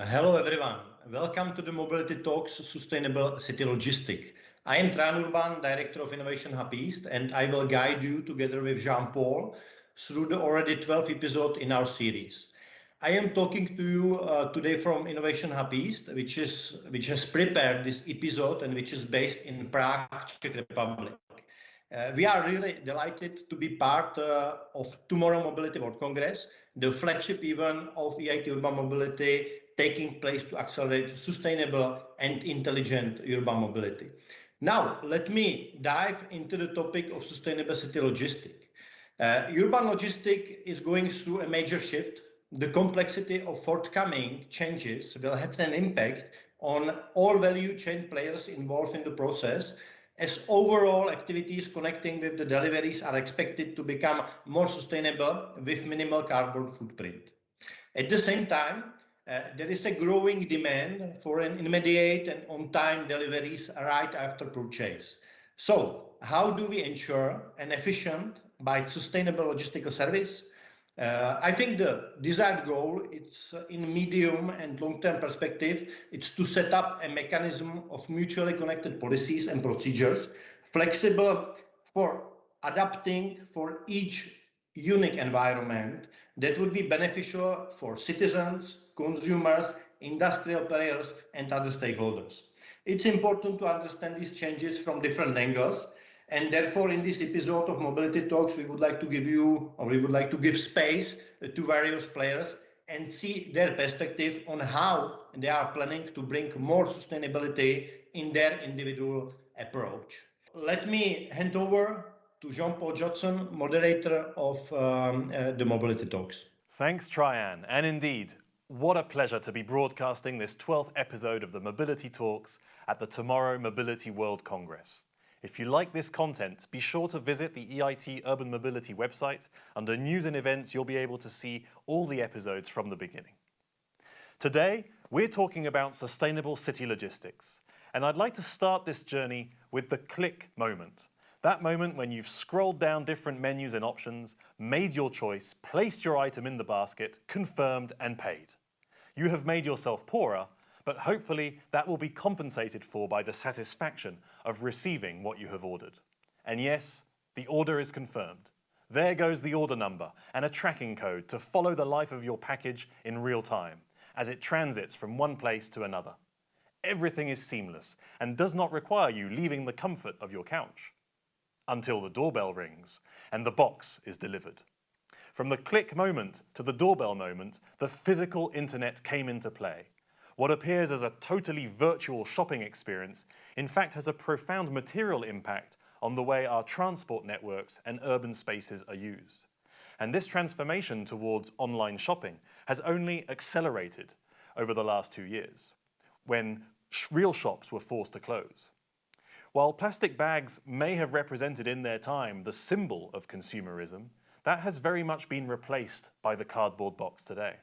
Hello everyone, welcome to the Mobility Talks Sustainable City Logistic. I am Traian Urban, Director of Innovation Hub East, and I will guide you together with Jean-Paul through the already 12th episode in our series. I am talking to you today from Innovation Hub East, which has prepared this episode and which is based in Prague, Czech Republic. We are really delighted to be part of Tomorrow Mobility World Congress, the flagship event of EIT Urban Mobility taking place to accelerate sustainable and intelligent urban mobility. Now, let me dive into the topic of sustainable city logistics. Urban logistics is going through a major shift. The complexity of forthcoming changes will have an impact on all value chain players involved in the process, as overall activities connecting with the deliveries are expected to become more sustainable with minimal carbon footprint. At the same time, there is a growing demand for an immediate and on-time deliveries right after purchase. So, how do we ensure an efficient but sustainable logistical service? I think the desired goal, it's in medium and long-term perspective, it's to set up a mechanism of mutually connected policies and procedures, flexible for adapting for each unique environment that would be beneficial for citizens, consumers, industrial players, and other stakeholders. It's important to understand these changes from different angles. And therefore, in this episode of Mobility Talks, we would like to give space to various players and see their perspective on how they are planning to bring more sustainability in their individual approach. Let me hand over to Jean-Paul Judson, moderator of the Mobility Talks. Thanks, Traian. And indeed, what a pleasure to be broadcasting this 12th episode of the Mobility Talks at the Tomorrow Mobility World Congress. If you like this content, be sure to visit the EIT Urban Mobility website. Under News and Events, you'll be able to see all the episodes from the beginning. Today, we're talking about sustainable city logistics. And I'd like to start this journey with the click moment. That moment when you've scrolled down different menus and options, made your choice, placed your item in the basket, confirmed and paid. You have made yourself poorer, but hopefully that will be compensated for by the satisfaction of receiving what you have ordered. And yes, the order is confirmed. There goes the order number and a tracking code to follow the life of your package in real time as it transits from one place to another. Everything is seamless and does not require you leaving the comfort of your couch. Until the doorbell rings and the box is delivered. From the click moment to the doorbell moment, the physical internet came into play. What appears as a totally virtual shopping experience, in fact, has a profound material impact on the way our transport networks and urban spaces are used. And this transformation towards online shopping has only accelerated over the last 2 years, when real shops were forced to close. While plastic bags may have represented in their time the symbol of consumerism, that has very much been replaced by the cardboard box today.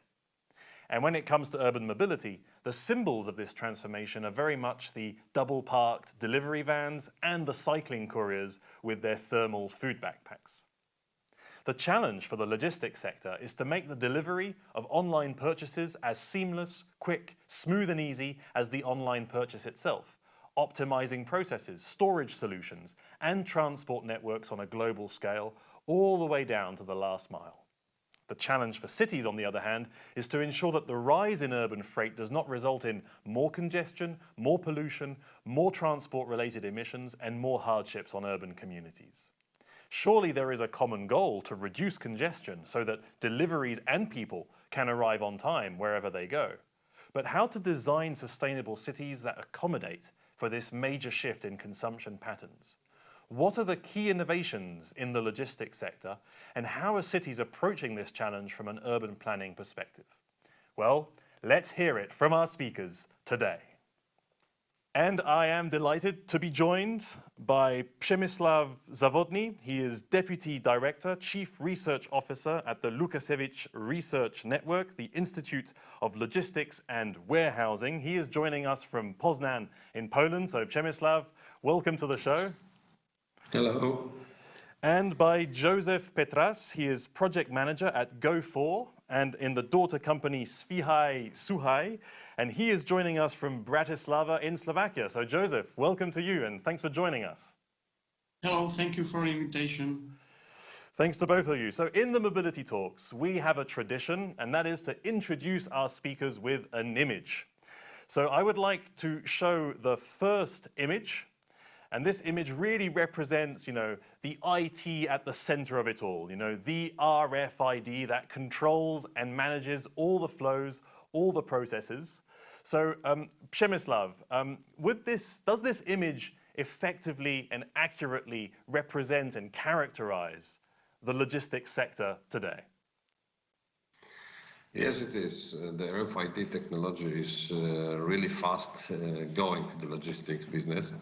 And when it comes to urban mobility, the symbols of this transformation are very much the double-parked delivery vans and the cycling couriers with their thermal food backpacks. The challenge for the logistics sector is to make the delivery of online purchases as seamless, quick, smooth and easy as the online purchase itself, optimizing processes, storage solutions, and transport networks on a global scale, all the way down to the last mile. The challenge for cities, on the other hand, is to ensure that the rise in urban freight does not result in more congestion, more pollution, more transport-related emissions, and more hardships on urban communities. Surely there is a common goal to reduce congestion so that deliveries and people can arrive on time wherever they go. But how to design sustainable cities that accommodate for this major shift in consumption patterns? What are the key innovations in the logistics sector, and how are cities approaching this challenge from an urban planning perspective? Well, let's hear it from our speakers today. And I am delighted to be joined by Przemysław Zawodny. He is Deputy Director, Chief Research Officer at the Łukasiewicz Research Network, the Institute of Logistics and Warehousing. He is joining us from Poznan in Poland. So Przemysław, welcome to the show. Hello. And by Joseph Petras. He is project manager at Go4 and in the daughter company Svihaj Suhaj. And he is joining us from Bratislava in Slovakia. So Joseph, welcome to you and thanks for joining us. Hello, thank you for the invitation. Thanks to both of you. So in the Mobility Talks, we have a tradition, and that is to introduce our speakers with an image. So I would like to show the first image, and this image really represents, the IT at the center of it all, the RFID that controls and manages all the flows, all the processes. So Przemysław, does this image effectively and accurately represent and characterize the logistics sector today? Yes, it is. The RFID technology is really fast going to the logistics business.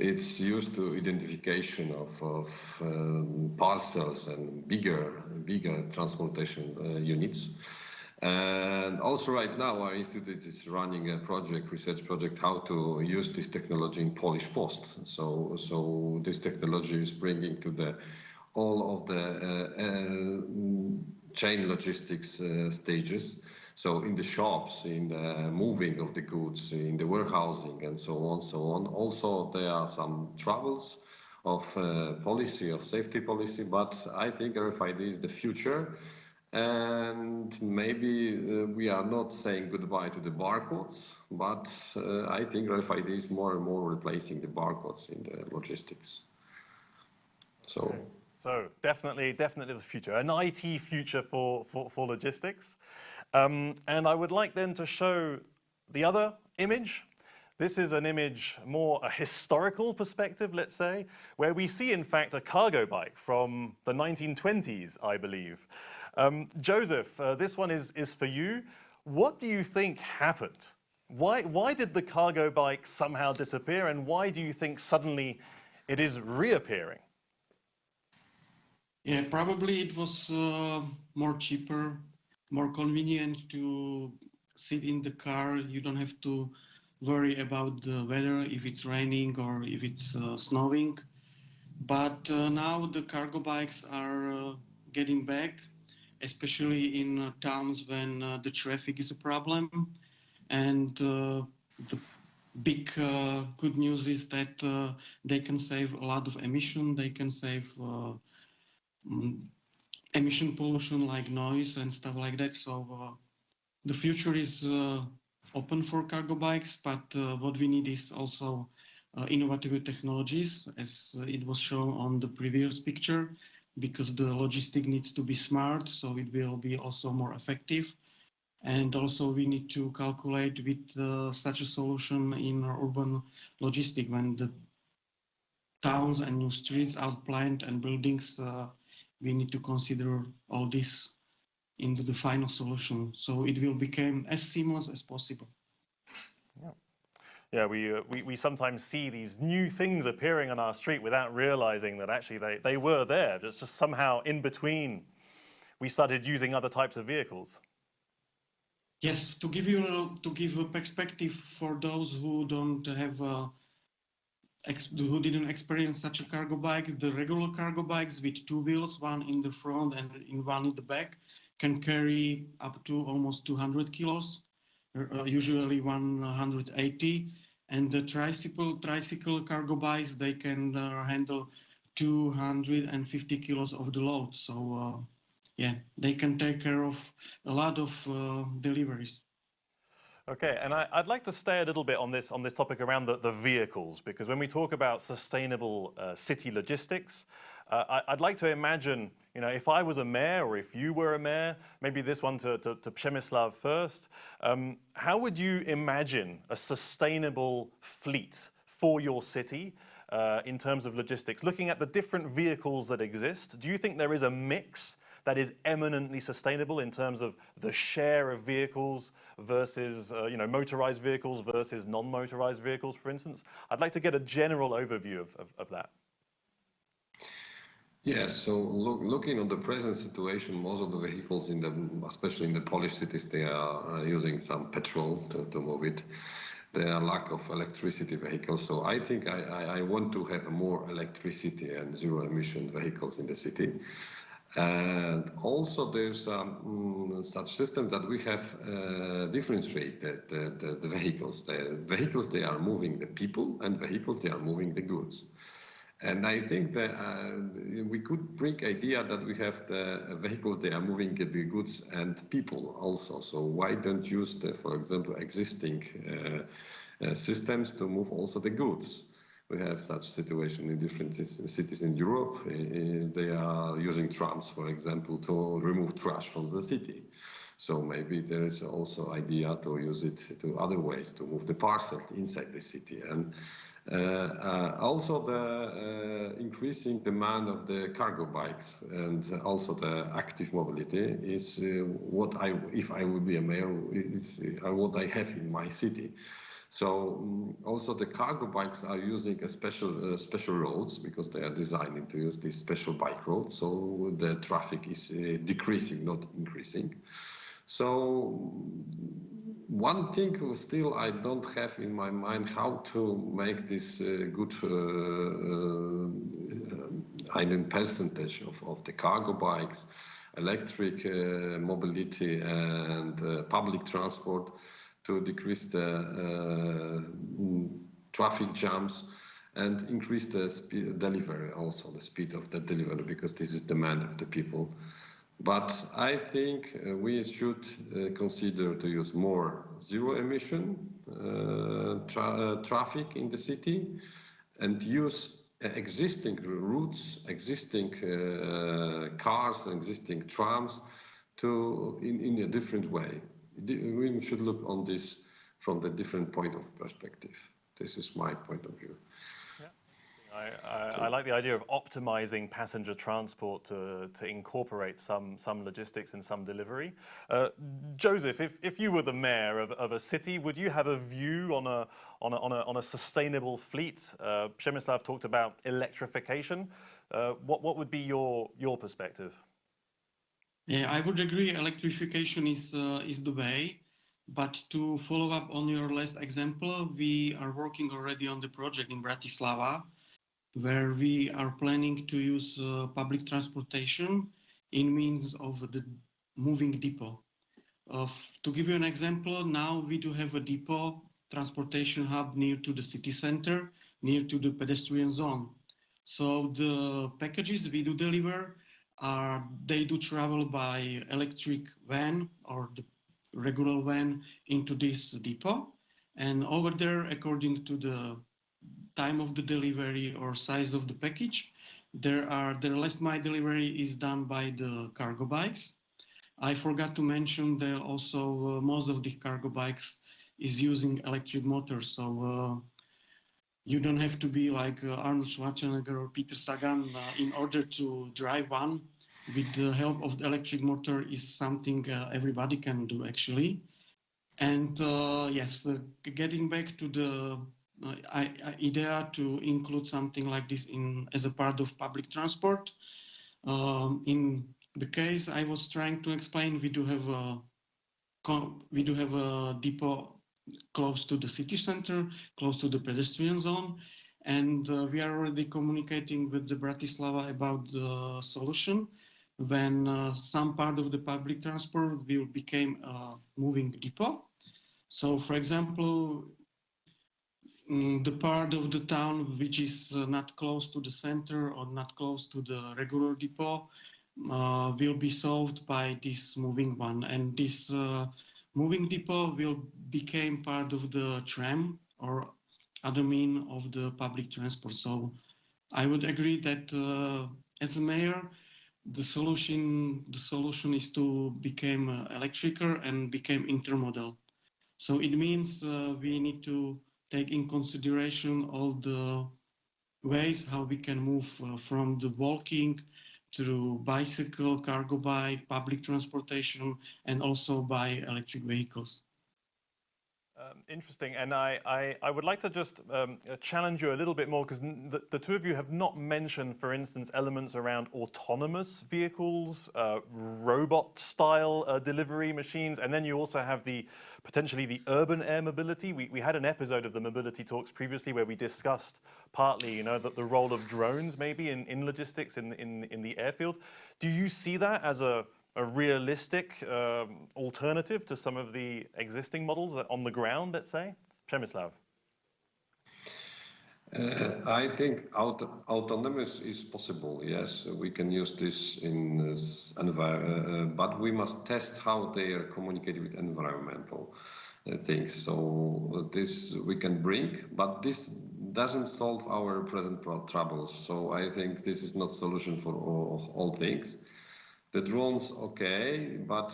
It's used to identification of parcels and bigger transportation units. And also right now our institute is running a research project, how to use this technology in Polish Post. So this technology is bringing to all of the chain logistics stages. So in the shops, in the moving of the goods, in the warehousing and so on. Also there are some troubles of safety policy, but I think RFID is the future. And maybe we are not saying goodbye to the barcodes, but I think RFID is more and more replacing the barcodes in the logistics. So definitely the future, an IT future for logistics. And I would like then to show the other image. This is an image, more a historical perspective, let's say, where we see, in fact, a cargo bike from the 1920s, I believe. Joseph, this one is for you. What do you think happened? Why did the cargo bike somehow disappear, and why do you think suddenly it is reappearing? Yeah, probably it was more cheaper, more convenient to sit in the car. You don't have to worry about the weather, if it's raining or if it's snowing. But now the cargo bikes are getting back, especially in towns when the traffic is a problem. And the big good news is that they can save a lot of emission. They can save emission pollution like noise and stuff like that. So the future is open for cargo bikes, but what we need is also innovative technologies, as it was shown on the previous picture, because the logistic needs to be smart, so it will be also more effective. And also we need to calculate with such a solution in urban logistic when the towns and new streets are planned and buildings, we need to consider all this into the final solution, so it will become as seamless as possible. Yeah, we sometimes see these new things appearing on our street without realizing that actually they were there. Just somehow in between, we started using other types of vehicles. Yes, to give a perspective for those who don't have who didn't experience such a cargo bike, the regular cargo bikes with two wheels, one in the front and one in the back, can carry up to almost 200 kilos, usually 180. And the tricycle cargo bikes, they can handle 250 kilos of the load. So yeah, they can take care of a lot of deliveries. Okay, and I'd like to stay a little bit on this topic around the vehicles, because when we talk about sustainable city logistics, I'd like to imagine, if I was a mayor or if you were a mayor, maybe this one to Przemysław first, how would you imagine a sustainable fleet for your city in terms of logistics? Looking at the different vehicles that exist, do you think there is a mix that is eminently sustainable in terms of the share of vehicles versus motorized vehicles versus non-motorized vehicles, for instance? I'd like to get a general overview of that. Yeah, so looking on the present situation, most of the vehicles, especially in the Polish cities, they are using some petrol to move it. there are lack of electricity vehicles. So I think I want to have more electricity and zero emission vehicles in the city. And also there's such system that we have differentiated the vehicles. The vehicles, they are moving the people, and vehicles, they are moving the goods. And I think that we could bring idea that we have the vehicles, they are moving the goods and people also. So why don't use the, for example, existing systems to move also the goods? We have such situation in different cities in Europe. They are using trams, for example, to remove trash from the city. So maybe there is also idea to use it to other ways to move the parcel inside the city. And also the increasing demand of the cargo bikes and also the active mobility is what if I would be a mayor, is what I have in my city. So also the cargo bikes are using a special roads because they are designed to use these special bike roads. So the traffic is decreasing, not increasing. So one thing still I don't have in my mind how to make this good percentage of the cargo bikes, electric mobility and public transport to decrease the traffic jams and increase the speed delivery, also the speed of the delivery, because this is demand of the people. But I think we should consider to use more zero emission traffic in the city and use existing routes, existing cars, existing trams in a different way. We should look on this from the different point of perspective. This is my point of view. I like the idea of optimizing passenger transport to incorporate some logistics and some delivery. Joseph, if you were the mayor of a city, would you have a view on a sustainable fleet? Przemysław talked about electrification. What would be your perspective? Yeah, I would agree. Electrification is the way. But to follow up on your last example, we are working already on the project in Bratislava, where we are planning to use public transportation in means of the moving depot. To give you an example, now we do have a depot transportation hub near to the city center, near to the pedestrian zone. So the packages we do deliver they do travel by electric van or the regular van into this depot. And over there, according to the time of the delivery or size of the package, the last mile delivery is done by the cargo bikes. I forgot to mention that also most of the cargo bikes is using electric motors. So you don't have to be like Arnold Schwarzenegger or Peter Sagan in order to drive one. With the help of the electric motor is something everybody can do actually. And yes, getting back to the idea to include something like this as a part of public transport. In the case I was trying to explain, we do have a depot close to the city center, close to the pedestrian zone, and we are already communicating with the Bratislava about the solution when some part of the public transport will become a moving depot. So, for example, the part of the town which is not close to the center or not close to the regular depot will be solved by this moving one. And this moving depot will become part of the tram or other mean of the public transport. So I would agree that as a mayor, the solution is to become electrical and become intermodal. So it means we need to take in consideration all the ways how we can move from the walking through bicycle, cargo bike, public transportation, and also by electric vehicles. Interesting, and I would like to just challenge you a little bit more, because the two of you have not mentioned, for instance, elements around autonomous vehicles, robot-style delivery machines, and then you also have potentially the urban air mobility. We had an episode of the Mobility Talks previously where we discussed partly, the role of drones maybe in logistics in the airfield. Do you see that as a realistic alternative to some of the existing models on the ground, let's say? Przemysław. I think autonomous is possible, yes. We can use this in this environment, but we must test how they are communicating with environmental things. So this we can bring, but this doesn't solve our present troubles. So I think this is not solution for all things. The drones, okay, but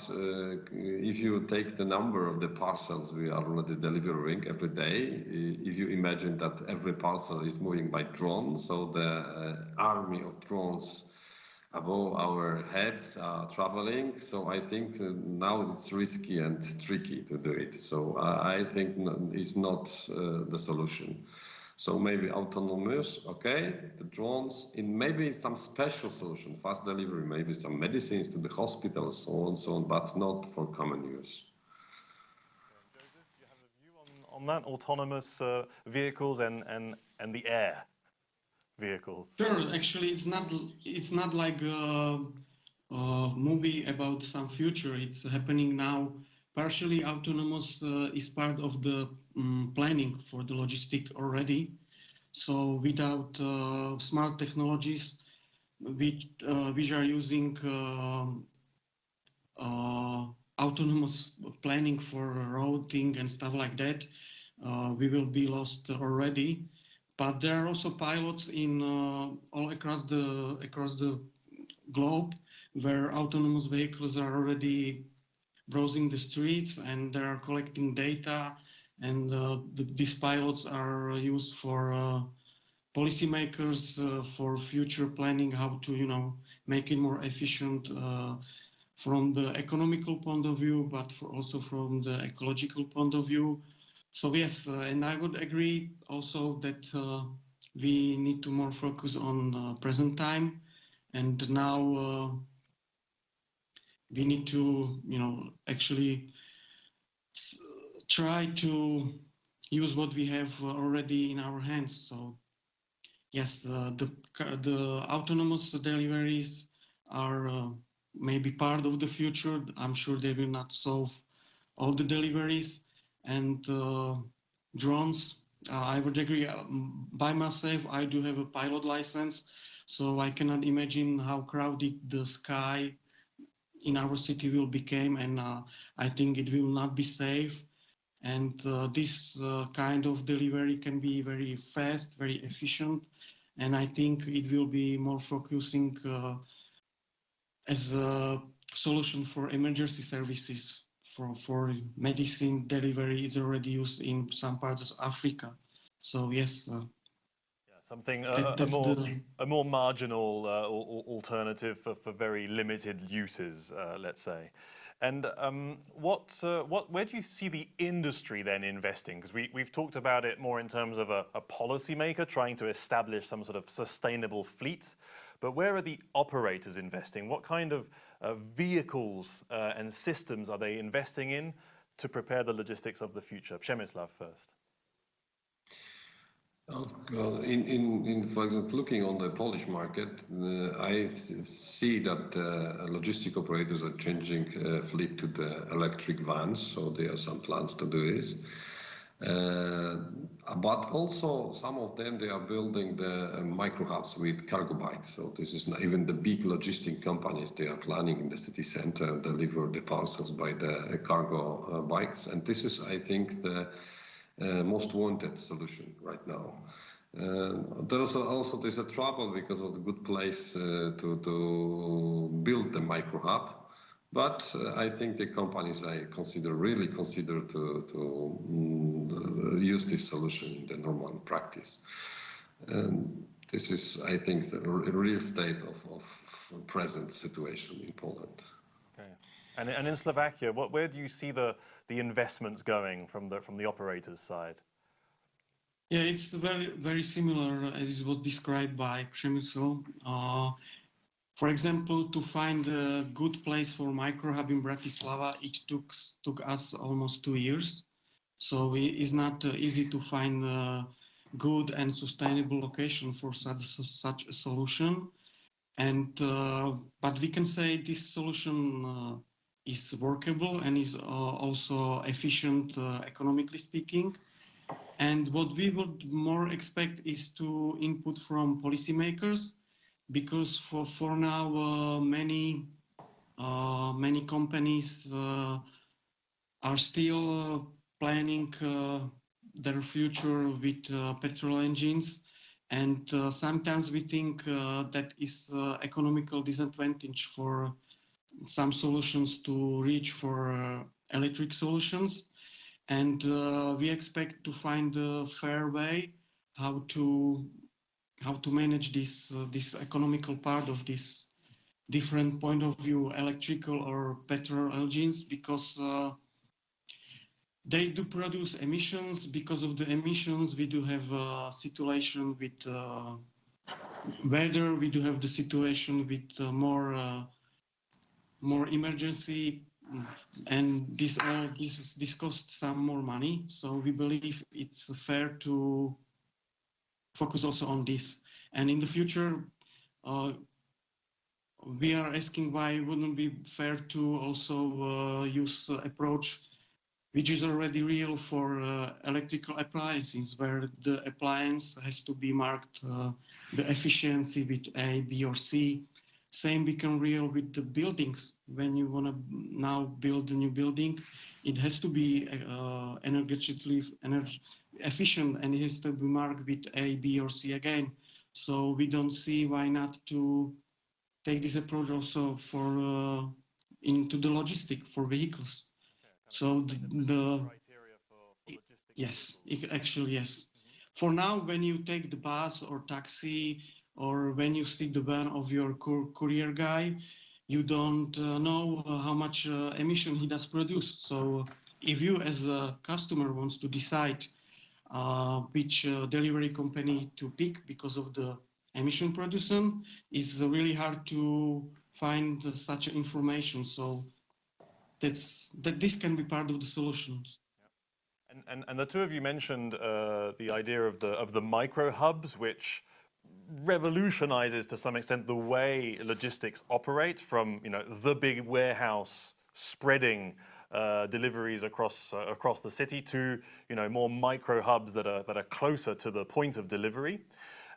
if you take the number of the parcels we are already delivering every day, if you imagine that every parcel is moving by drone, so the army of drones above our heads are traveling. So I think now it's risky and tricky to do it. So I think it's not the solution. So maybe autonomous, okay, the drones, in maybe some special solution, fast delivery, maybe some medicines to the hospitals, so on, but not for common use. Joseph, do you have a view on that, autonomous vehicles and the air vehicles? Sure, actually it's not like a movie about some future. It's happening now. Partially autonomous is part of the planning for the logistic already. So without smart technologies, which are using autonomous planning for routing and stuff like that, we will be lost already. But there are also pilots in all across the globe where autonomous vehicles are already browsing the streets and they are collecting data, and these pilots are used for policymakers for future planning, how to make it more efficient from the economical point of view, but also from the ecological point of view. So yes, and I would agree also that we need to more focus on present time, and now we need to, actually try to use what we have already in our hands. So yes, the autonomous deliveries are maybe part of the future. I'm sure they will not solve all the deliveries. And drones, I would agree. By myself, I do have a pilot license, so I cannot imagine how crowded the sky in our city will become, and I think it will not be safe. And this kind of delivery can be very fast, very efficient, and I think it will be more focusing as a solution for emergency services. For medicine delivery is already used in some parts of Africa. So yes. Something a more marginal alternative for very limited uses, let's say. And where do you see the industry then investing? Because we've talked about it more in terms of a policymaker trying to establish some sort of sustainable fleet. But where are the operators investing? What kind of vehicles and systems are they investing in to prepare the logistics of the future? Przemysław first. For example, looking on the Polish market, I see that logistic operators are changing fleet to the electric vans, so there are some plans to do this. But also some of them, they are building the micro hubs with cargo bikes. So this is not even the big logistic companies, they are planning in the city center, deliver the parcels by the cargo bikes. And this is, I think, the most wanted solution right now. There's a trouble because of the good place to build the micro hub, but I think the companies really consider to use this solution in the normal practice. And this is, I think, the real state of present situation in Poland. Okay. And in Slovakia, where do you see the investments going from the operators' side? Yeah, it's very similar as it was described by Przemysl. For example, to find a good place for microhub in Bratislava, it took us almost 2 years. So it's not easy to find a good and sustainable location for such a solution. And but we can say this solution is workable and is also efficient, economically speaking. And what we would more expect is to input from policymakers, because for now many companies are still planning their future with petrol engines, and sometimes we think that is economical disadvantage for some solutions to reach for electric solutions. And we expect to find a fair way how to manage this economical part of this different point of view, electrical or petrol engines, because they do produce emissions. Because of the emissions, we do have a situation with weather. We do have the situation with more emergency, and this costs some more money. So we believe it's fair to focus also on this. And in the future, we are asking why wouldn't it be fair to also use approach which is already real for electrical appliances, where the appliance has to be marked the efficiency with A, B, or C. Same we can real with the buildings. When you want to now build a new building, it has to be energetically efficient, and it has to be marked with A, B, or C again. So we don't see why not to take this approach also for into the logistic for vehicles. So the criteria for logistics. yes, actually yes. For now, when you take the bus or taxi, or when you see the van of your courier guy, you don't know how much emission he does produce. So if you as a customer wants to decide which delivery company to pick because of the emission production, it's really hard to find such information. So that this can be part of the solutions. And the two of you mentioned the idea of the micro hubs, which revolutionizes to some extent the way logistics operate, from the big warehouse spreading deliveries across the city to more micro hubs that are closer to the point of delivery.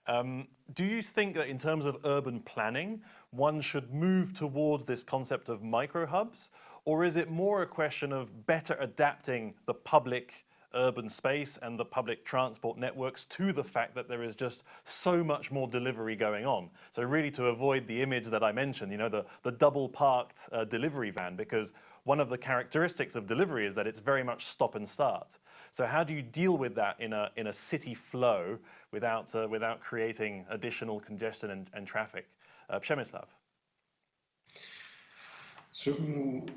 Do you think that in terms of urban planning, one should move towards this concept of micro hubs, or is it more a question of better adapting the public urban space and the public transport networks to the fact that there is just so much more delivery going on? So really to avoid the image that I mentioned, the double parked delivery van, because one of the characteristics of delivery is that it's very much stop and start. So how do you deal with that in a city flow without creating additional congestion and traffic? Przemysław.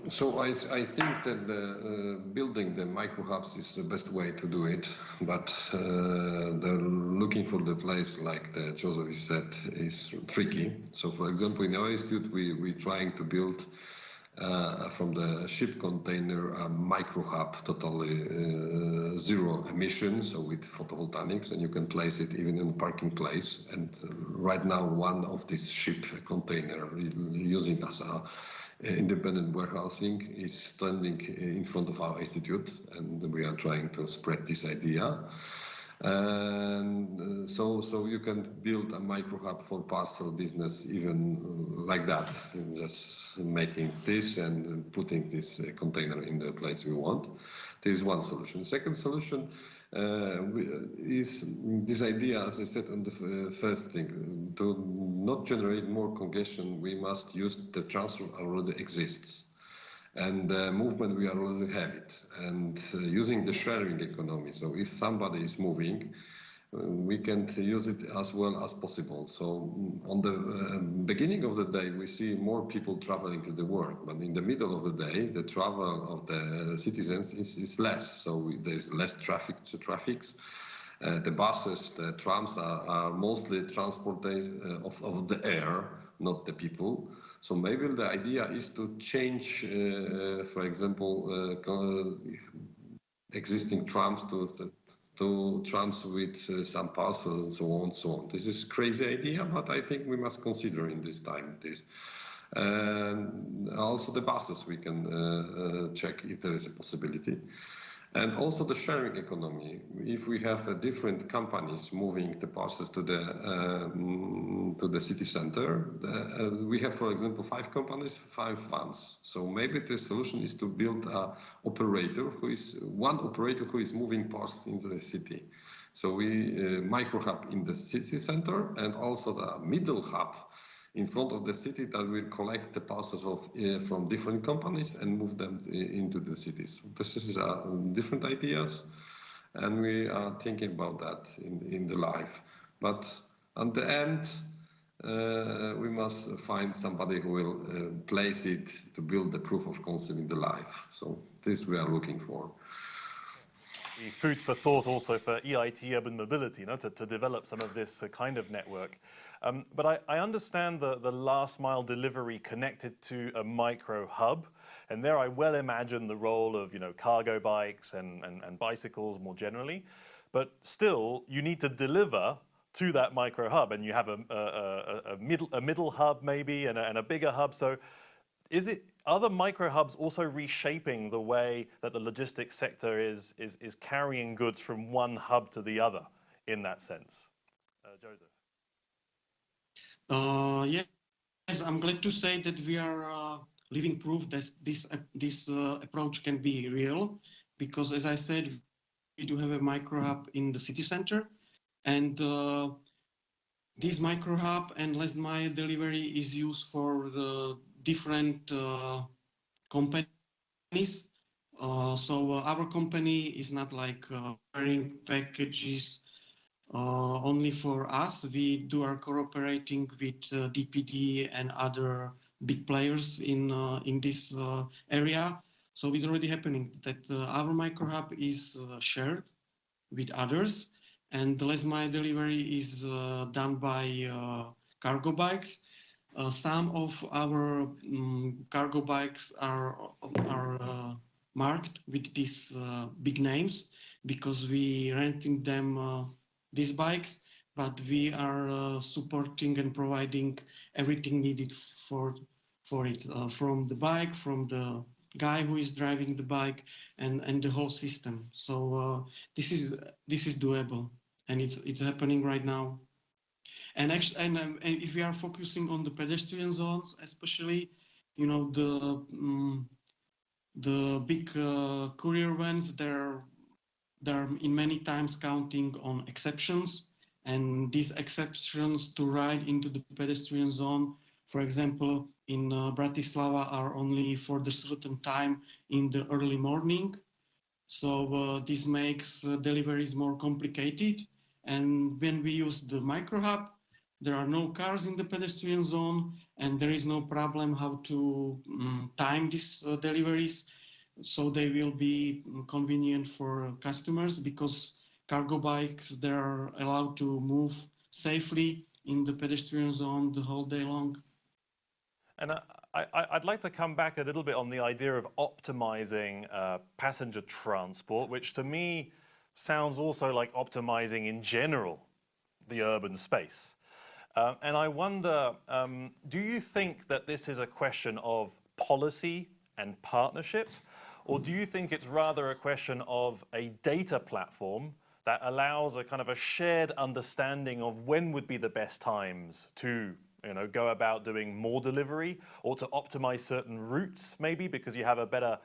So I think that building the micro hubs is the best way to do it, but looking for the place, like Joseph said, is tricky. So for example, in our institute, we're trying to build from the ship container a micro hub, totally zero emissions, so with photovoltaics, and you can place it even in a parking place. And right now, one of these ship container using as a independent warehousing is standing in front of our institute, and we are trying to spread this idea. And so you can build a micro hub for parcel business even like that, just making this and putting this container in the place we want. This is one solution. Second solution is this idea, as I said on the first thing, to not generate more congestion, we must use the transport already exists. And the movement, we already have it. And using the sharing economy. So if somebody is moving, we can use it as well as possible. So on the beginning of the day, we see more people traveling to the work, but in the middle of the day, the travel of the citizens is less. So there's less traffic to traffics. The buses, the trams are mostly transported of the air, not the people. So maybe the idea is to change, for example, existing trams to trams with some parcels and so on and so on. This is a crazy idea, but I think we must consider in this time this. And also the buses, we can check if there is a possibility. And also the sharing economy. If we have different companies moving the parcels to the city center, we have, for example, 5 companies, 5 funds. So maybe the solution is to build one operator who is moving parcels into the city. So we micro hub in the city center and also the middle hub in front of the city that will collect the parcels from different companies and move them into the cities. This is different ideas, and we are thinking about that in the life. But at the end, we must find somebody who will place it to build the proof of concept in the life. So this we are looking for. The food for thought also for EIT urban mobility, to develop some of this kind of network. But I understand the last mile delivery connected to a micro hub, and there I well imagine the role of cargo bikes and bicycles more generally. But still, you need to deliver to that micro hub, and you have a middle hub maybe and a bigger hub. So are the micro hubs also reshaping the way that the logistics sector is carrying goods from one hub to the other in that sense? Joseph. Yes, I'm glad to say that we are living proof that this approach can be real, because as I said, we do have a micro hub in the city center, and this micro hub and last mile delivery is used for the different companies. So our company is not like carrying packages only for us. We are cooperating with DPD and other big players in this area. So it's already happening that our micro hub is shared with others, and the last mile delivery is done by cargo bikes. Some of our cargo bikes are marked with these big names because we renting them these bikes, but we are supporting and providing everything needed for it, from the bike, from the guy who is driving the bike, and the whole system. So this is doable, and it's happening right now. And actually, and if we are focusing on the pedestrian zones, especially, the big courier vans, they're in many times counting on exceptions, and these exceptions to ride into the pedestrian zone, for example, in Bratislava, are only for the certain time in the early morning. So this makes deliveries more complicated. And when we use the micro hub, there are no cars in the pedestrian zone, and there is no problem how to time these deliveries. So they will be convenient for customers, because cargo bikes, they are allowed to move safely in the pedestrian zone the whole day long. And I'd like to come back a little bit on the idea of optimizing passenger transport, which to me sounds also like optimizing in general the urban space. And I wonder, do you think that this is a question of policy and partnership? Or do you think it's rather a question of a data platform that allows a kind of a shared understanding of when would be the best times to go about doing more delivery, or to optimize certain routes maybe because you have a better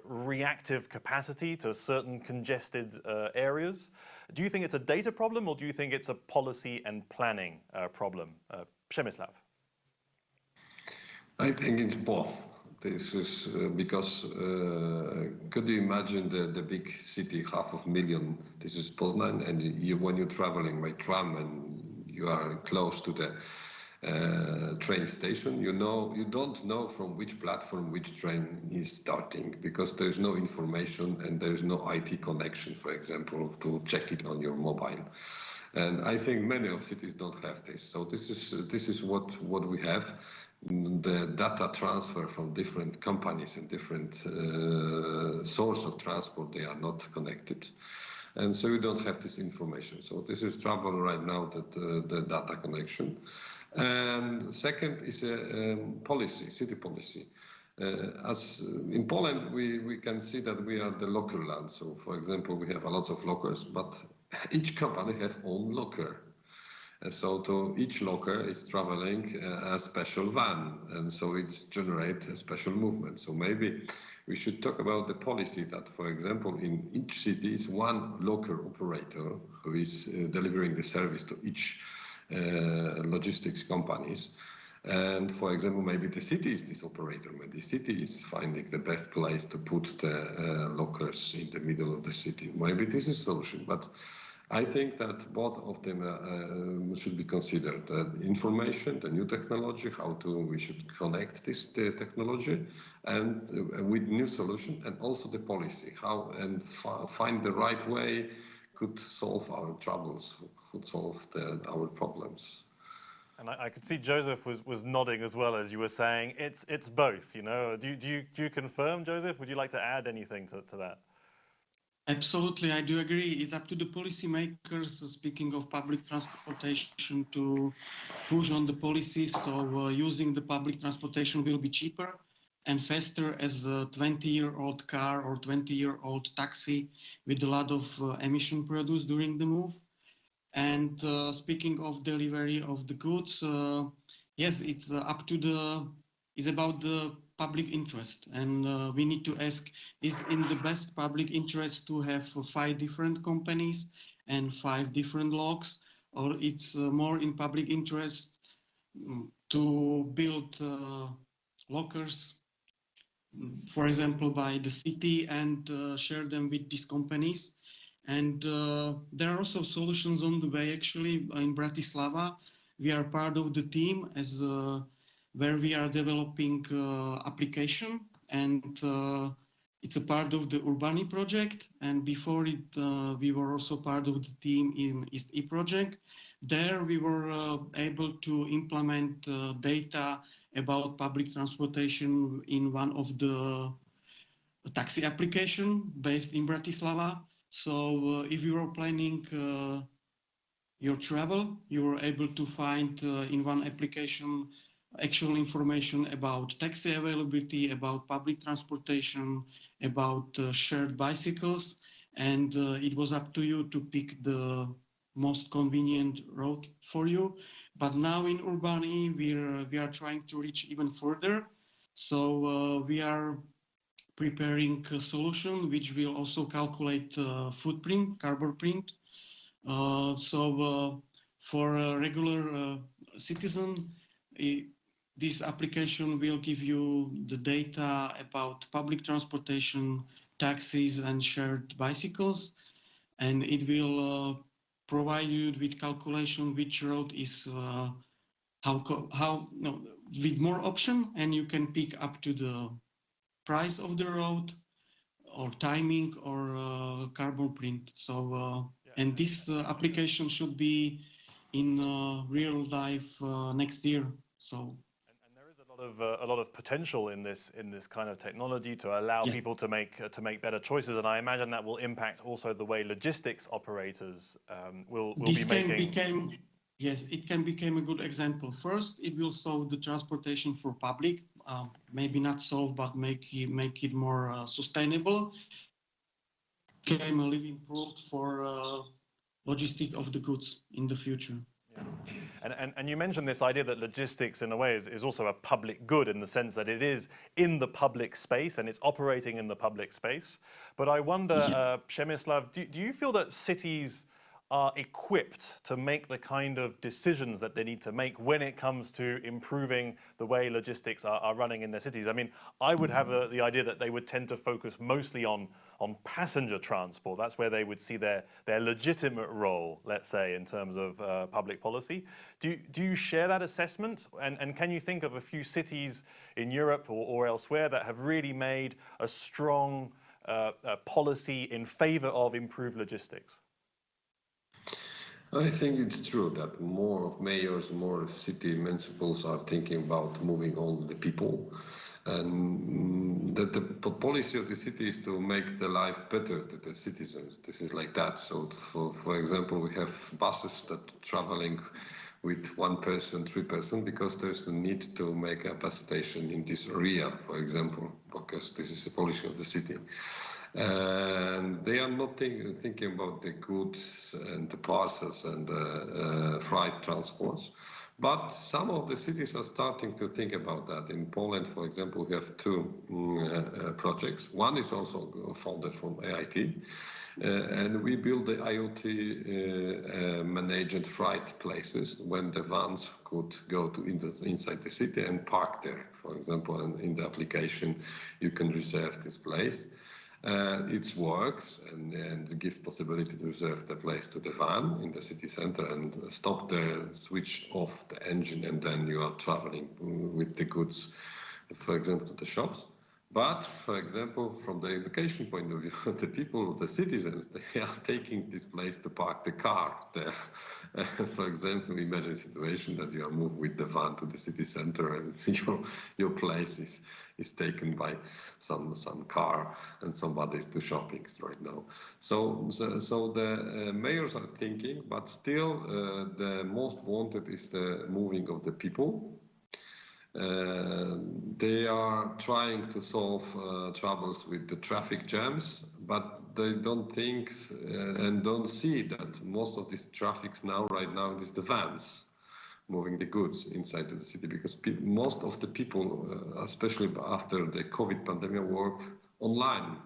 reactive capacity to certain congested areas? Do you think it's a data problem, or do you think it's a policy and planning problem? Przemysław. I think it's both. This is because could you imagine the big city, 500,000? This is Poznan, and when you're traveling by tram and you are close to the train station, you don't know from which platform which train is starting, because there's no information and there's no IT connection, for example, to check it on your mobile. And I think many of cities don't have this. So this is what we have. The data transfer from different companies and different source of transport, they are not connected. And so you don't have this information. So this is trouble right now, that the data connection. And second is a policy, city policy. As in Poland, we can see that we are the locker land. So, for example, we have a lot of lockers, but each company have own locker. And so to each locker is traveling a special van, and so it generates a special movement. So maybe we should talk about the policy that, for example, in each city is one locker operator who is delivering the service to each logistics companies. And for example, maybe the city is this operator, maybe the city is finding the best place to put the lockers in the middle of the city. Maybe this is a solution, but I think that both of them should be considered. The information, the new technology, we should connect this technology and with new solution, and also the policy, how and find the right way could solve our troubles, could solve our problems. And I could see Joseph was nodding as well as you were saying. It's both, you know. Do you confirm, Joseph? Would you like to add anything to that? Absolutely, I do agree. It's up to the policymakers, speaking of public transportation, to push on the policies. So using the public transportation will be cheaper and faster as a 20-year-old car or 20-year-old taxi with a lot of emission produced during the move. And speaking of delivery of the goods, yes, it's it's about the public interest, and we need to ask, is in the best public interest to have 5 different companies and 5 different logs, or it's more in public interest to build lockers, for example, by the city, and share them with these companies. And there are also solutions on the way. Actually, in Bratislava, we are part of the team where we are developing application, and it's a part of the Urbani project. And before it, we were also part of the team in East E project. There we were able to implement data about public transportation in one of the taxi application based in Bratislava. So if you are planning your travel, you are able to find in one application actual information about taxi availability, about public transportation, about shared bicycles, and it was up to you to pick the most convenient route for you. But now in Urbani, we are trying to reach even further. So we are preparing a solution which will also calculate footprint, carbon print. For a regular citizen, this application will give you the data about public transportation, taxis, and shared bicycles, and it will provide you with calculation which road is with more option, and you can pick up to the price of the road, or timing, or carbon print. So, and this application should be in real life next year. So. And there is a lot of potential in this kind of technology to allow people to make better choices, and I imagine that will impact also the way logistics operators will be making. Yes, it can become a good example. First, it will solve the transportation for public, maybe not solve, but make it more sustainable. Became a living proof for logistics of the goods in the future. Yeah. And you mentioned this idea that logistics, in a way, is also a public good, in the sense that it is in the public space and it's operating in the public space. But I wonder, Przemysław, do you feel that cities are equipped to make the kind of decisions that they need to make when it comes to improving the way logistics are running in their cities? I mean, I would have the idea that they would tend to focus mostly on passenger transport. That's where they would see their legitimate role, let's say, in terms of public policy. Do you share that assessment? And can you think of a few cities in Europe or elsewhere that have really made a strong policy in favor of improved logistics? I think it's true that more mayors, more city municipals are thinking about moving on the people, and that the policy of the city is to make the life better to the citizens. This is like that. So, for example, we have buses that are traveling with 1 person, 3 person, because there's the need to make a bus station in this area, for example, because this is the policy of the city. And they are not thinking about the goods and the parcels and the freight transports. But some of the cities are starting to think about that. In Poland, for example, we have 2 projects. One is also funded from AIT. And we build the IoT managed freight places when the vans could go to inside the city and park there. For example, and in the application, you can reserve this place. It works and gives possibility to reserve the place to the van in the city center and stop there, switch off the engine, and then you are traveling with the goods, for example, to the shops. But, for example, from the education point of view, the people, the citizens, they are taking this place to park the car there. For example, imagine a situation that you are moved with the van to the city center and your place is taken by some car and somebody is to shopping right now. So the mayors are thinking, but still the most wanted is the moving of the people. They are trying to solve troubles with the traffic jams, but they don't think and don't see that most of these traffics right now is the vans moving the goods inside the city, because most of the people, especially after the COVID pandemic, work online.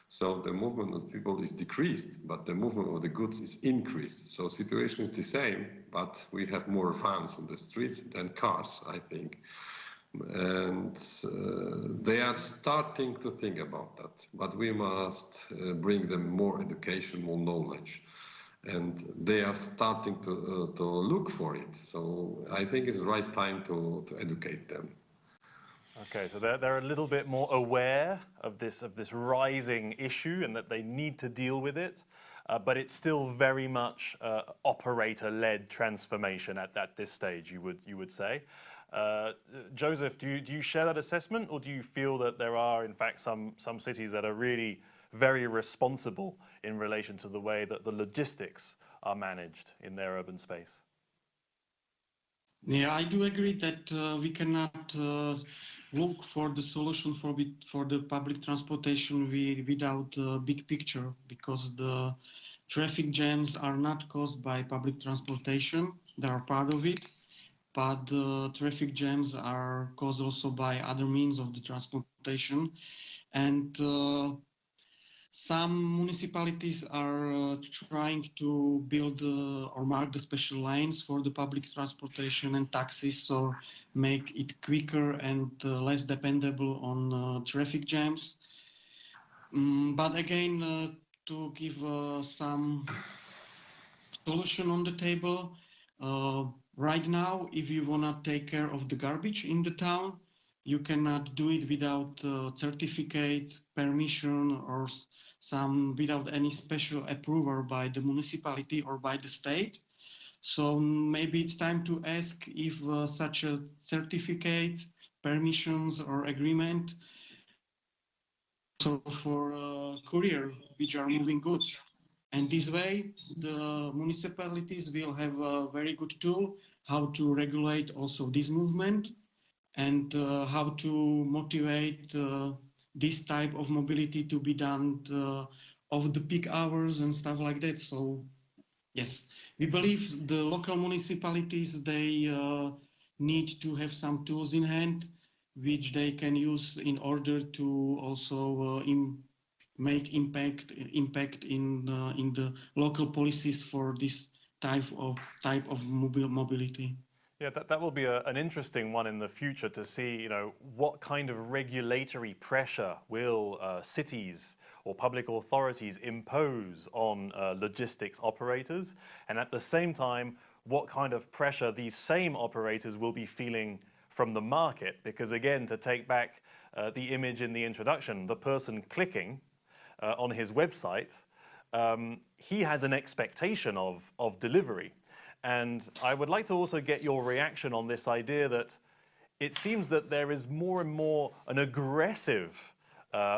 So the movement of people is decreased, but the movement of the goods is increased. So situation is the same, but we have more vans on the streets than cars, I think. And they are starting to think about that, but we must bring them more education, more knowledge. And they are starting to look for it. So I think it's the right time to educate them. Okay, so they're a little bit more aware of this rising issue and that they need to deal with it, but it's still very much operator-led transformation at this stage, you would say. Joseph, do you share that assessment, or do you feel that there are in fact some cities that are really very responsible in relation to the way that the logistics are managed in their urban space? Yeah, I do agree that we cannot look for the solution for the public transportation without the big picture, because the traffic jams are not caused by public transportation. They are part of it, but the traffic jams are caused also by other means of the transportation. And some municipalities are trying to build or mark the special lanes for the public transportation and taxis, so make it quicker and less dependable on traffic jams. But again, to give some solution on the table, right now, if you want to take care of the garbage in the town, you cannot do it without certificate, permission, or without any special approval by the municipality or by the state. So maybe it's time to ask if such a certificate, permissions, or agreement also for courier which are moving goods. And this way, the municipalities will have a very good tool how to regulate also this movement and how to motivate this type of mobility to be done of the peak hours and stuff like that. So yes, we believe the local municipalities, they need to have some tools in hand which they can use in order to also make impact in the local policies for this type of mobility. Yeah, that will be an interesting one in the future to see, you know, what kind of regulatory pressure will cities or public authorities impose on logistics operators, and at the same time, what kind of pressure these same operators will be feeling from the market. Because again, to take back the image in the introduction, the person clicking on his website, he has an expectation of delivery. And I would like to also get your reaction on this idea that it seems that there is more and more an aggressive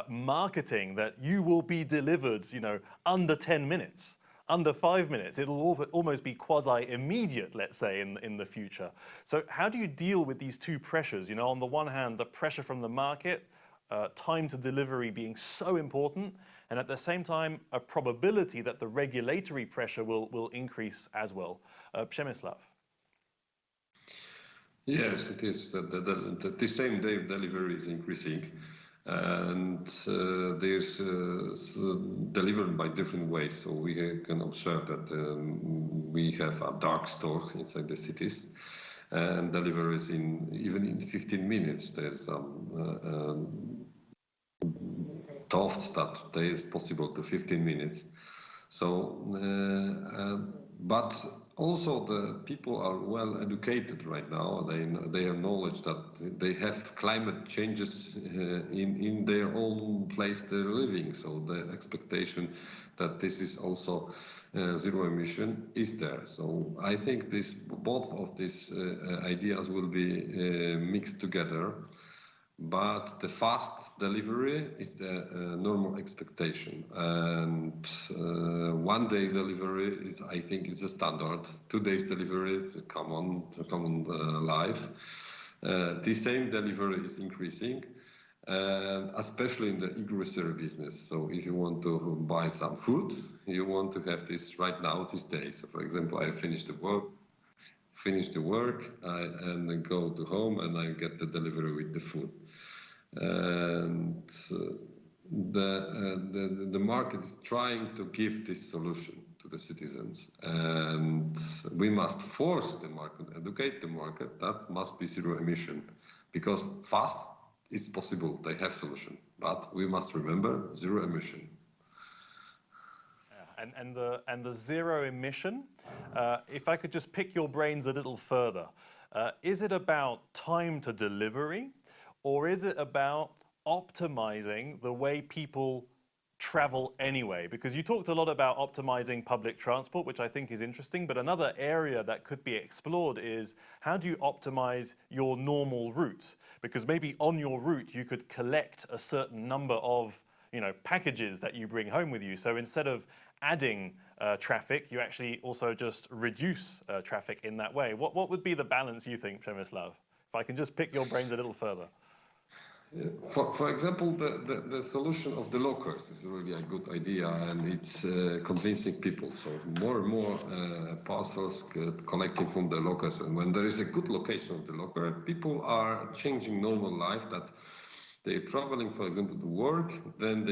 marketing that you will be delivered, you know, under 10 minutes, under 5 minutes. It'll almost be quasi-immediate, let's say, in the future. So how do you deal with these two pressures? You know, on the one hand, the pressure from the market, time to delivery being so important, and at the same time, a probability that the regulatory pressure will increase as well. Przemysław. Yes, it is. The same day delivery is increasing, and there's delivered by different ways. So we can observe that we have dark stores inside the cities, and deliveries even in 15 minutes. There's some thoughts that there is possible to 15 minutes. So, but also the people are well educated right now. They have knowledge that they have climate changes in their own place they're living. So the expectation that this is also zero emission is there. So I think both of these ideas will be mixed together. But the fast delivery is the normal expectation, and 1 day delivery is, I think, is a standard. 2 days delivery is a common life. The same delivery is increasing, especially in the e-grocery business. So if you want to buy some food, you want to have this right now, this day. So for example, I finish the work, and then go to home, and I get the delivery with the food. And the market is trying to give this solution to the citizens, and we must force the market, educate the market that must be zero emission, because fast is possible, they have solution, but we must remember zero emission. And the zero emission, if I could just pick your brains a little further, is it about time to delivery, or is it about optimizing the way people travel anyway? Because you talked a lot about optimizing public transport, which I think is interesting, but another area that could be explored is how do you optimize your normal route? Because maybe on your route you could collect a certain number of, you know, packages that you bring home with you. So instead of adding traffic, you actually also just reduce traffic in that way. What would be the balance, you think, Przemysław? If I can just pick your brains a little further. For example, the solution of the lockers is really a good idea, and it's convincing people. So more and more parcels connecting from the lockers, and when there is a good location of the locker, people are changing normal life, that they're traveling, for example, to work, then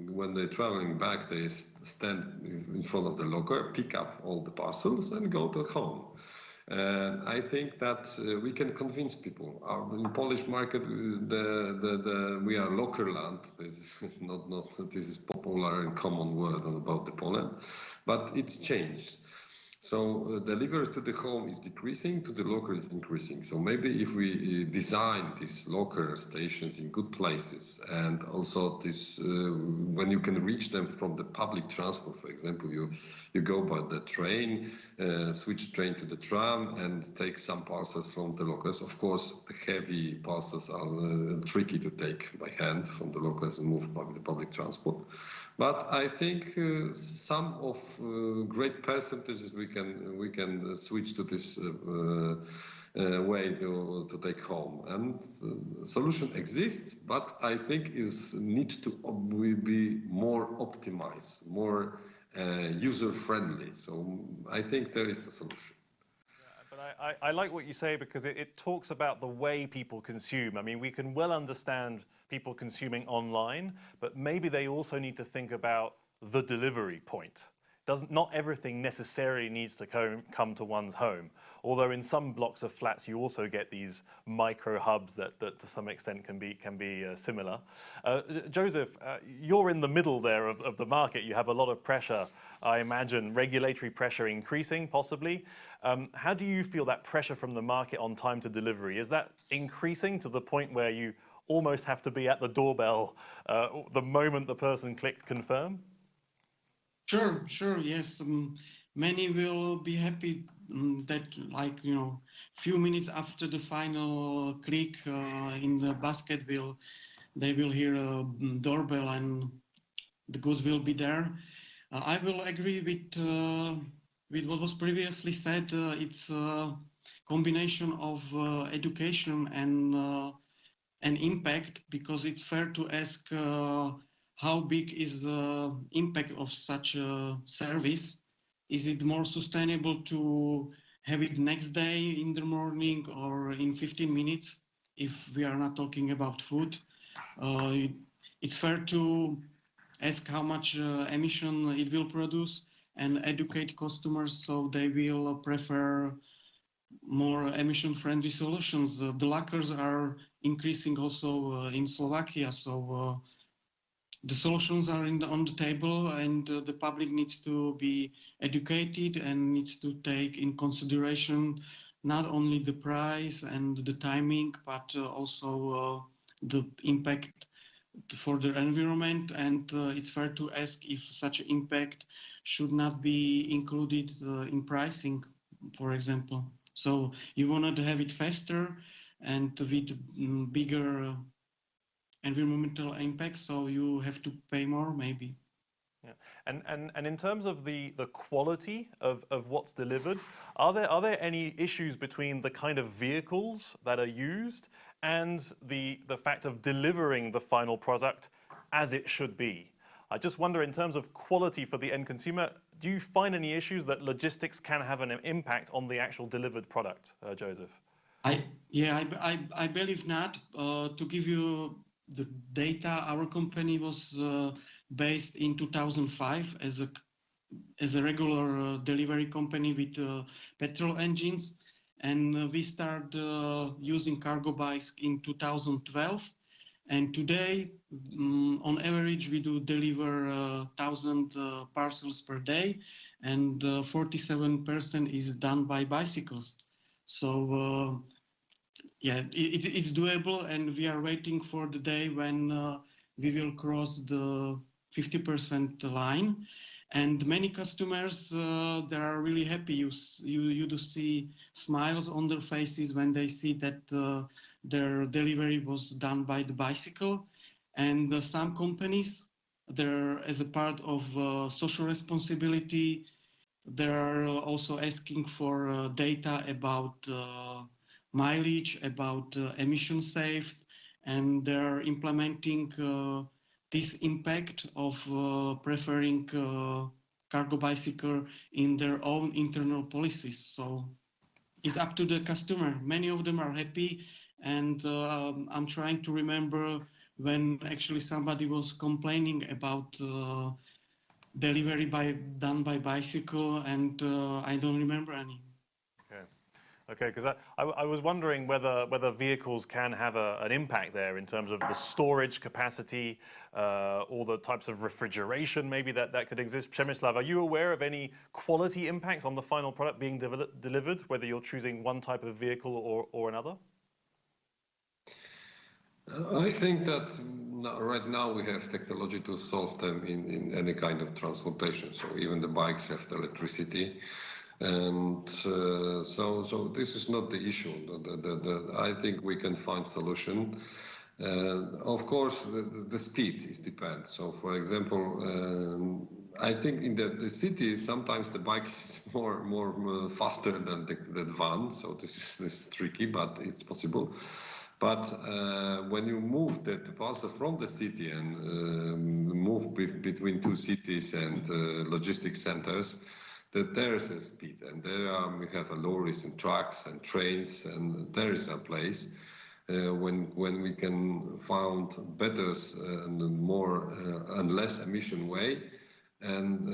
when they're traveling back, they stand in front of the locker, pick up all the parcels, and go to home. I think that we can convince people. In Polish market, we are locker land. This is not this is popular and common word about the Poland, but it's changed. So delivery to the home is decreasing, to the locker is increasing. So maybe if we design these locker stations in good places, and also this when you can reach them from the public transport, for example, you go by the train, switch train to the tram, and take some parcels from the lockers. Of course, the heavy parcels are tricky to take by hand from the lockers and move by the public transport. But I think some of great percentages we can switch to this way to take home, and solution exists, but I think is need to be more optimized, more user friendly. So I think there is a solution. But I like what you say because it talks about the way people consume. I mean, we can well understand people consuming online, but maybe they also need to think about the delivery point. Not everything necessarily needs to come to one's home. Although in some blocks of flats you also get these micro hubs that to some extent can be similar. Joseph, you're in the middle there of the market. You have a lot of pressure. I imagine regulatory pressure increasing possibly. How do you feel that pressure from the market on time to delivery? Is that increasing to the point where you almost have to be at the doorbell the moment the person clicked confirm? Sure, yes. Many will be happy that, like, few minutes after the final click in the basket, they will hear a doorbell and the goods will be there. I will agree with what was previously said. It's a combination of education and impact, because it's fair to ask how big is the impact of such a service. Is it more sustainable to have it next day in the morning or in 15 minutes if we are not talking about food? It's fair to ask how much emission it will produce and educate customers so they will prefer more emission-friendly solutions. The lockers are increasing also in Slovakia, so the solutions are on the table, and the public needs to be educated and needs to take in consideration not only the price and the timing, but also the impact for the environment. And it's fair to ask if such impact should not be included in pricing, for example. So you want to have it faster and with bigger environmental impact, so you have to pay more maybe. Yeah. And in terms of the quality of what's delivered, are there any issues between the kind of vehicles that are used and the fact of delivering the final product as it should be? I just wonder, in terms of quality for the end consumer, do you find any issues that logistics can have an impact on the actual delivered product, Joseph? I believe not. To give you the data, our company was based in 2005 as a regular delivery company with petrol engines, and we started using cargo bikes in 2012. And today, on average, we do deliver 1,000 parcels per day, and 47% is done by bicycles. So yeah, it's doable, and we are waiting for the day when we will cross the 50% line. And many customers, they are really happy. You do see smiles on their faces when they see that their delivery was done by the bicycle. And some companies, they're, as a part of social responsibility, they are also asking for data about mileage, about emission saved, and they're implementing this impact of preferring cargo bicycle in their own internal policies. So it's up to the customer. Many of them are happy, and I'm trying to remember when actually somebody was complaining about delivery done by bicycle, and I don't remember any. Okay, because I was wondering whether vehicles can have an impact there in terms of the storage capacity or the types of refrigeration maybe that could exist. Przemysław, are you aware of any quality impacts on the final product being delivered, whether you're choosing one type of vehicle or another? I think that right now we have technology to solve them in any kind of transportation. So even the bikes have the electricity. And so this is not the issue. I think we can find solution. Of course, the speed depends. So, for example, I think in the city sometimes the bike is more faster than the van. So this is tricky, but it's possible. But when you move the parcel from the city and move between two cities and logistic centers, that there is a speed, and we have lorries and trucks and trains, and there is a place when we can find better and more and less emission way, and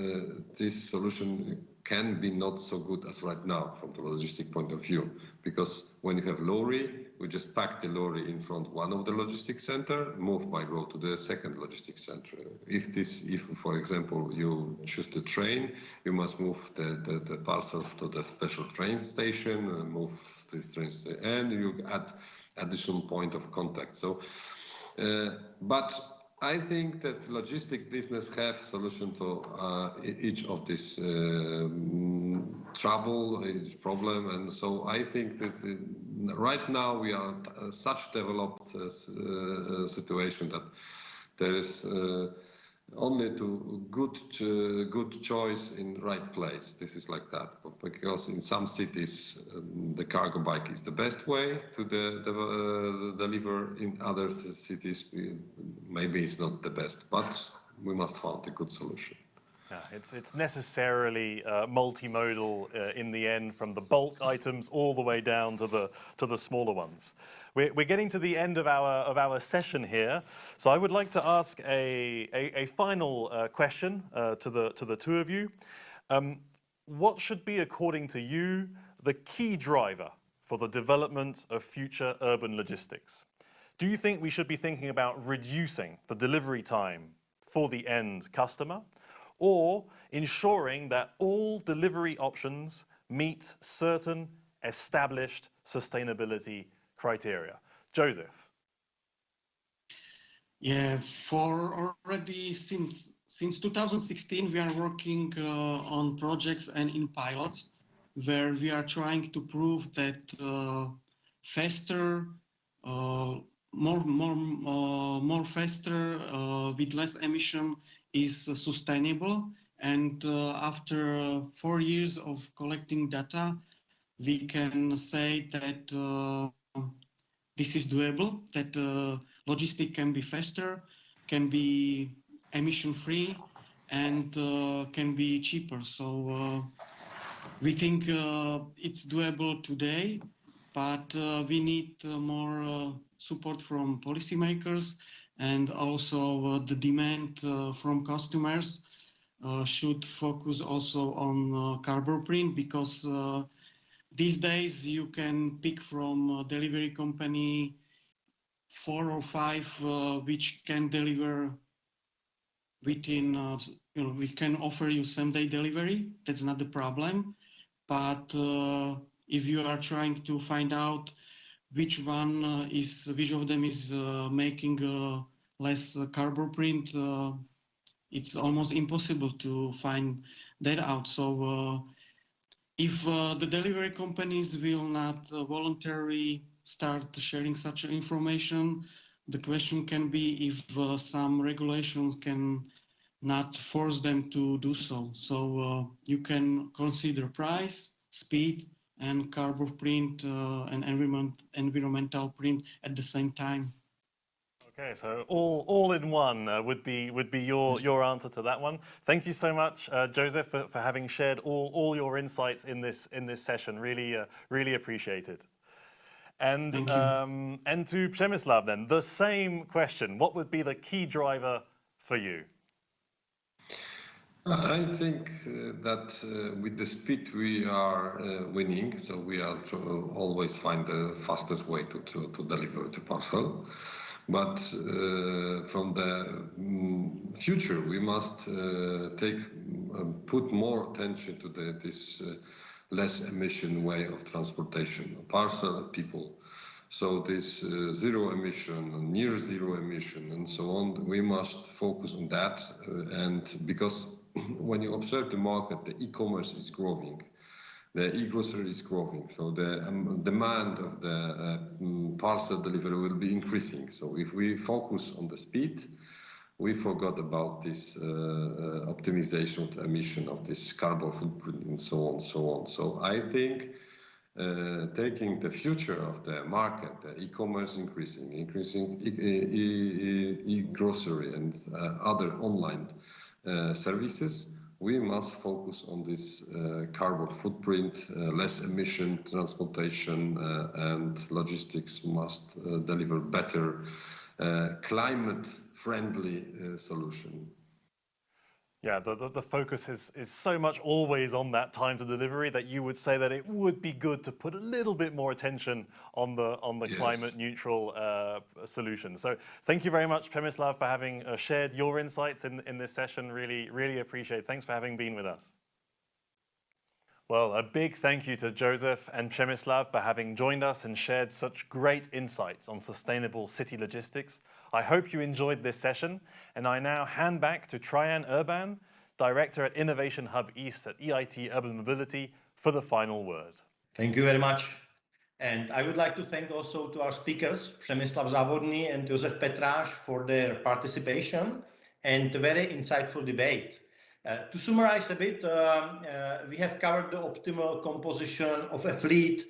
this solution can be not so good as right now from the logistic point of view, because when you have lorry, we just pack the lorry in front one of the logistic center, move by road to the second logistic center. If for example you choose the train, you must move the parcels to the special train station, move this train station, and you add additional point of contact. So, but I think that logistic business have solution to each of this trouble, each problem, and so I think that right now we are such developed situation that there is only to good choice in right place. This is like that, because in some cities the cargo bike is the best way to deliver. In other cities maybe it's not the best, but we must find a good solution. Yeah, it's necessarily multimodal in the end, from the bulk items all the way down to the smaller ones. We're getting to the end of our session here, so I would like to ask a final question to the two of you. What should be, according to you, the key driver for the development of future urban logistics? Do you think we should be thinking about reducing the delivery time for the end customer, or ensuring that all delivery options meet certain established sustainability criteria? Joseph. Yeah, for already since 2016, we are working on projects and in pilots where we are trying to prove that faster, more faster with less emission is sustainable. And after 4 years of collecting data, we can say that this is doable, that logistics can be faster, can be emission-free, and can be cheaper. So we think it's doable today, but we need more support from policymakers, and also the demand from customers should focus also on carbon print, because these days you can pick from a delivery company 4 or 5 which can deliver within, we can offer you same-day delivery. That's not the problem. But if you are trying to find out which of them is making less carbon print, it's almost impossible to find that out. So if the delivery companies will not voluntarily start sharing such information, the question can be if some regulations can not force them to do so. So you can consider price, speed, and carbon print and environmental print at the same time. Okay, so all in one would be your answer to that one. Thank you so much, Joseph, for having shared all your insights in this session. Really appreciate it. And to Przemysław then, the same question. What would be the key driver for you? I think that with the speed we are winning, so we are always find the fastest way to deliver the parcel. But from the future, we must put more attention to this less emission way of transportation, parcel, people. So this zero emission, near zero emission, and so on, we must focus on that. And because when you observe the market, the e-commerce is growing. The e-grocery is growing, so the demand of the parcel delivery will be increasing. So if we focus on the speed, we forgot about this optimization of the emission of this carbon footprint and so on, so on. So I think taking the future of the market, the e-commerce increasing e-grocery and other online services, we must focus on this carbon footprint, less emission transportation, and logistics must deliver better climate-friendly solution. Yeah, the focus is so much always on that time to delivery that you would say that it would be good to put a little bit more attention on the Yes. climate neutral solution. So thank you very much, Przemysław, for having shared your insights in this session. Really appreciate it. Thanks for having been with us. Well, a big thank you to Joseph and Przemysław for having joined us and shared such great insights on sustainable city logistics. I hope you enjoyed this session, and I now hand back to Traian Urban, Director at Innovation Hub East at EIT Urban Mobility, for the final word. Thank you very much. And I would like to thank also to our speakers, Przemysław Závodný and Josef Petráš, for their participation and a very insightful debate. To summarize a bit, we have covered the optimal composition of a fleet,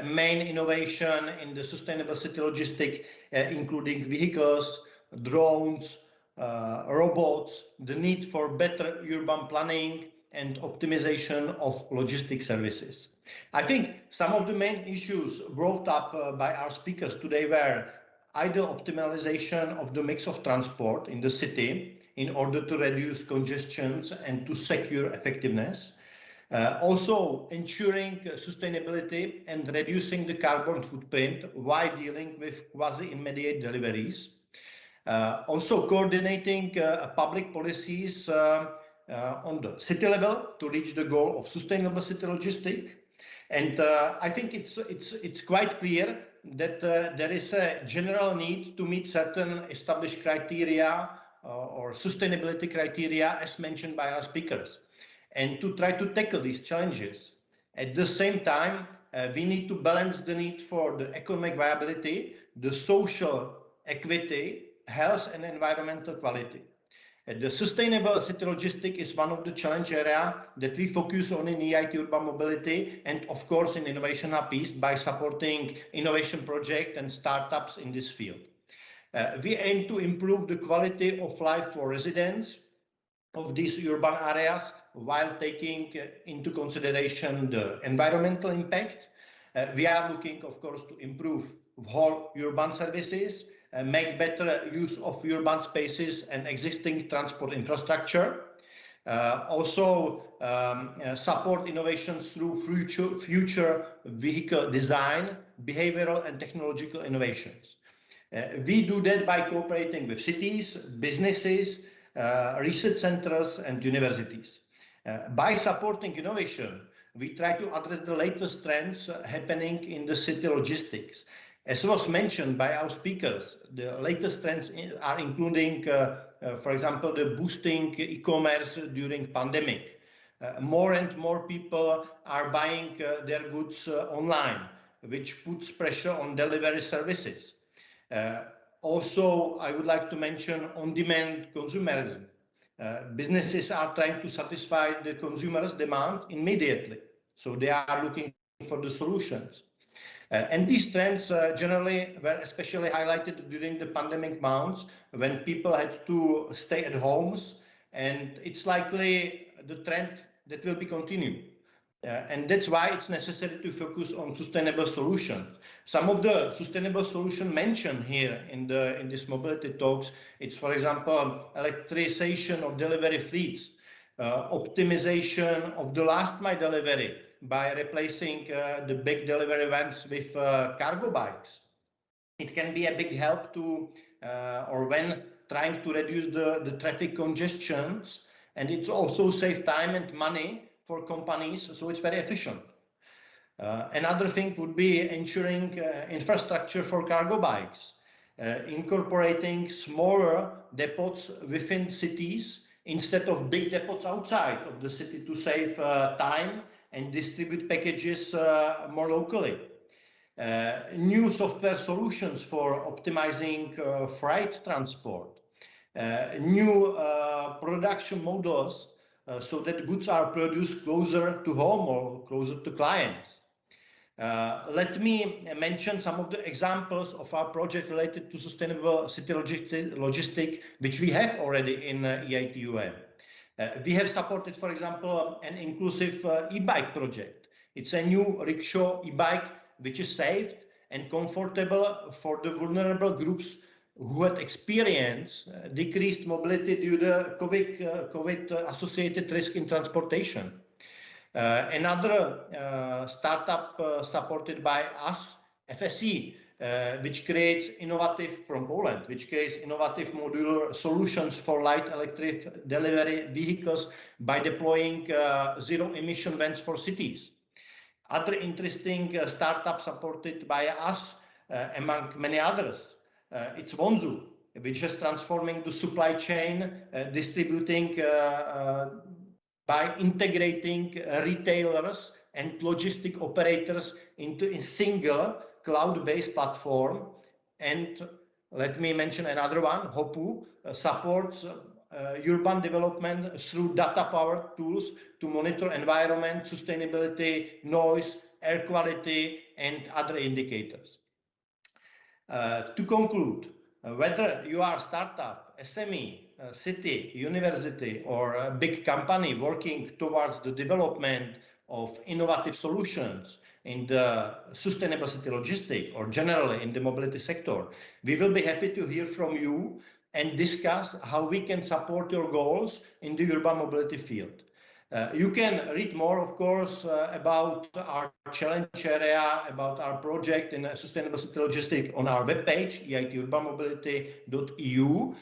main innovation in the sustainable city logistic, including vehicles, drones, robots, the need for better urban planning and optimization of logistics services. I think some of the main issues brought up by our speakers today were either optimization of the mix of transport in the city in order to reduce congestions and to secure effectiveness. Also ensuring sustainability and reducing the carbon footprint while dealing with quasi-immediate deliveries. Also coordinating public policies on the city level to reach the goal of sustainable city logistics. And I think it's quite clear that there is a general need to meet certain established criteria or sustainability criteria as mentioned by our speakers, and to try to tackle these challenges. At the same time, we need to balance the need for the economic viability, the social equity, health and environmental quality. The sustainable city logistics is one of the challenge area that we focus on in EIT Urban Mobility and of course in Innovation Hub East by supporting innovation projects and startups in this field. We aim to improve the quality of life for residents of these urban areas while taking into consideration the environmental impact. We are looking, of course, to improve whole urban services, make better use of urban spaces and existing transport infrastructure. Also support innovations through future vehicle design, behavioral and technological innovations. We do that by cooperating with cities, businesses, research centers and universities. By supporting innovation, we try to address the latest trends happening in the city logistics. As was mentioned by our speakers, the latest trends are including, for example, the boosting e-commerce during pandemic. More and more people are buying their goods online, which puts pressure on delivery services. Also, I would like to mention on-demand consumerism. Businesses are trying to satisfy the consumers' demand immediately, so they are looking for the solutions. And these trends generally were especially highlighted during the pandemic months when people had to stay at homes, and it's likely the trend that will be continued. And that's why it's necessary to focus on sustainable solutions. Some of the sustainable solutions mentioned here in this mobility talks, it's for example, electricization of delivery fleets, optimization of the last mile delivery by replacing the big delivery vans with cargo bikes. It can be a big help to, or when trying to reduce the traffic congestions, and it's also save time and money for companies, so it's very efficient. Another thing would be ensuring infrastructure for cargo bikes, incorporating smaller depots within cities instead of big depots outside of the city to save time and distribute packages more locally. New software solutions for optimizing freight transport, new production models so that goods are produced closer to home or closer to clients. Let me mention some of the examples of our project related to sustainable city logistic, which we have already in EIT UM. We have supported, for example, an inclusive e-bike project. It's a new rickshaw e-bike which is safe and comfortable for the vulnerable groups who had experienced decreased mobility due to COVID-associated risk in transportation. Another startup supported by us, FSE, which creates innovative modular solutions for light electric delivery vehicles by deploying zero-emission vans for cities. Other interesting startup supported by us, among many others, it's Vonzu, which is transforming the supply chain, distributing by integrating retailers and logistic operators into a single cloud-based platform. And let me mention another one, Hopu, supports urban development through data-powered tools to monitor environment, sustainability, noise, air quality, and other indicators. To conclude, whether you are a startup, SME, city, university, or a big company working towards the development of innovative solutions in the sustainable city logistics or generally in the mobility sector, we will be happy to hear from you and discuss how we can support your goals in the urban mobility field. You can read more, of course, about our challenge area, about our project in sustainable city logistics on our webpage, eiturbanmobility.eu.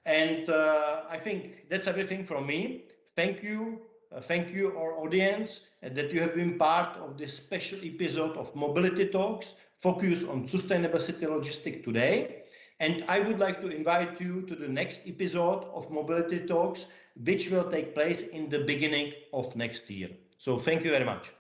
And I think that's everything from me. Thank you, our audience, that you have been part of this special episode of Mobility Talks, focused on sustainable city logistics today. And I would like to invite you to the next episode of Mobility Talks, which will take place in the beginning of next year. So thank you very much.